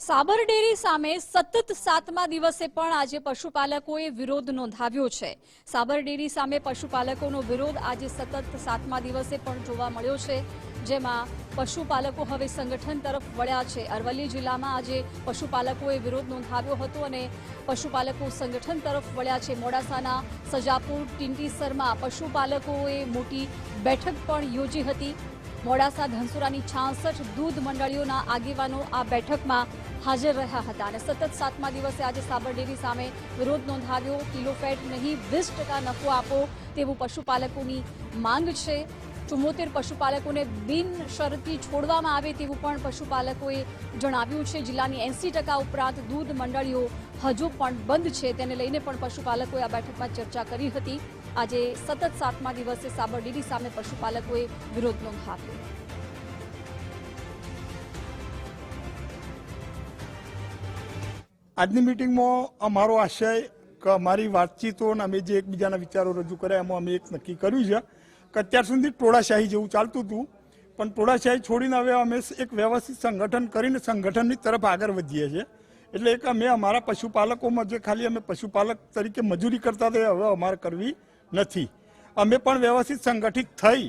સાબરડેરી સામે સતત 7મા દિવસે પણ આજે પશુપાલકોએ વિરોધ નોંધાવ્યો છે। સાબરડેરી સામે પશુપાલકોનો વિરોધ આજે સતત 7મા દિવસે પણ જોવા મળ્યો છે, જેમાં પશુપાલકો હવે સંગઠન તરફ વળ્યા છે। અરવલ્લી જિલ્લામાં આજે પશુપાલકોએ વિરોધ નોંધાવ્યો હતો અને પશુપાલકો સંગઠન તરફ વળ્યા છે। મોડાસાના સજાપુર ટીંટીસરમાં પશુપાલકોએ મોટી બેઠક પણ યોજી હતી। મોડાસા ધનસુરાની 66 દૂધ મંડળીઓના આગેવાનો આ બેઠકમાં હાજર રહ્યા હતા અને સતત 7મા દિવસે આજે સાબરડેરી સામે વિરોધ નોંધાવ્યો। કિલો ફેટ નહીં 20% નફો આપો તેવું પશુપાલકોની માંગ છે। 74 પશુપાલકોને બિનશરતી છોડવામાં આવે તેવું પણ પશુપાલકોએ જણાવ્યું છે। જિલ્લાની 80% ઉપરાંત દૂધ મંડળીઓ હજુ પણ બંધ છે, તેને લઈને પણ પશુપાલકોએ આ બેઠકમાં ચર્ચા કરી હતી। આજે સતત 7મા દિવસે સાબરડેરી સામે પશુપાલકોએ વિરોધ નોંધાવ્યો। આજની મીટિંગમાં અમારો આશય કે અમારી વાતચીતો અને અમે જે એકબીજાના વિચારો રજૂ કર્યા એમાં અમે એક નક્કી કર્યું છે કે અત્યાર સુધી ટોળાશાહી જેવું ચાલતું હતું, પણ ટોળાશાહી છોડીને હવે અમે એક વ્યવસ્થિત સંગઠન કરીને સંગઠનની તરફ આગળ વધીએ છીએ। એટલે એક અમે અમારા પશુપાલકોમાં જે ખાલી અમે પશુપાલક તરીકે મજૂરી કરતા હતા હવે અમારે કરવી નથી। અમે પણ વ્યવસ્થિત સંગઠિત થઈ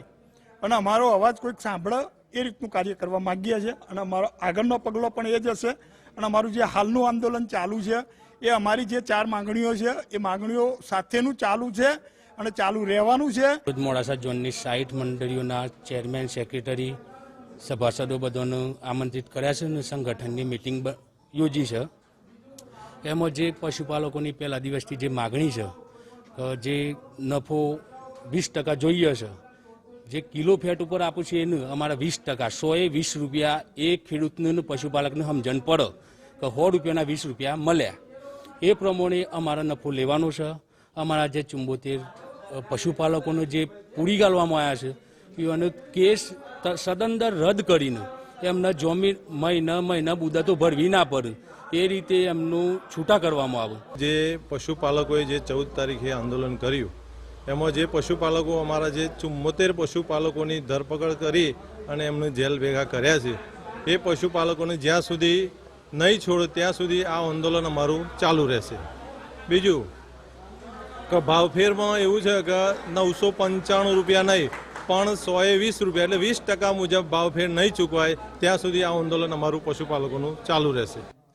અને અમારો અવાજ કોઈક સાંભળે એ રીતનું કાર્ય કરવા માગીએ છીએ અને અમારો આગળનો પગલો પણ એ જ હશે। અને અમારું જે હાલનું આંદોલન ચાલુ છે એ અમારી જે 4 માંગણીઓ છે એ માંગણીઓ સાથેનું ચાલુ છે અને ચાલુ રહેવાનું છે। મોડાસા ઝોનની 60 મંડળીઓના ચેરમેન, સેક્રેટરી, સભાસદો બધાને આમંત્રિત કર્યા છે અને સંગઠનની મિટિંગ યોજી છે। એમાં જે પશુપાલકોની પહેલા દિવસથી જે માગણી છે જે નફો 20% જોઈએ છે, જે કિલો ફેટ ઉપર આપું છું એનું અમારા 20% 120 રૂપિયા એક ખેડૂતને પશુપાલકને સમજણ પડે કે 100 રૂપિયાના 20 રૂપિયા મળ્યા એ પ્રમાણે અમારા નફો લેવાનો છે। અમારા જે 74 પશુપાલકોને જે પૂરી ગાળવામાં આવ્યા છે એનો કેસ સદંતર રદ કરીને એમના જમીન મહિના મુદતો ભરવી ના પડે એ રીતે એમનું છૂટા કરવામાં આવે। જે પશુપાલકોએ જે 14 તારીખે આંદોલન કર્યું એમાં જે પશુપાલકો અમારા જે 74 પશુપાલકોની ધરપકડ કરી અને એમને જેલ ભેગા કર્યા છે એ પશુપાલકોને જ્યાં સુધી નહીં છોડે ત્યાં સુધી આ આંદોલન અમારું ચાલુ રહેશે। બીજું કે ભાવફેરમાં એવું છે કે 995 રૂપિયા નહીં પણ 120 રૂપિયા એટલે 20% મુજબ ભાવફેર નહીં ચૂકવાય ત્યાં સુધી આ આંદોલન અમારું પશુપાલકોનું ચાલુ રહેશે।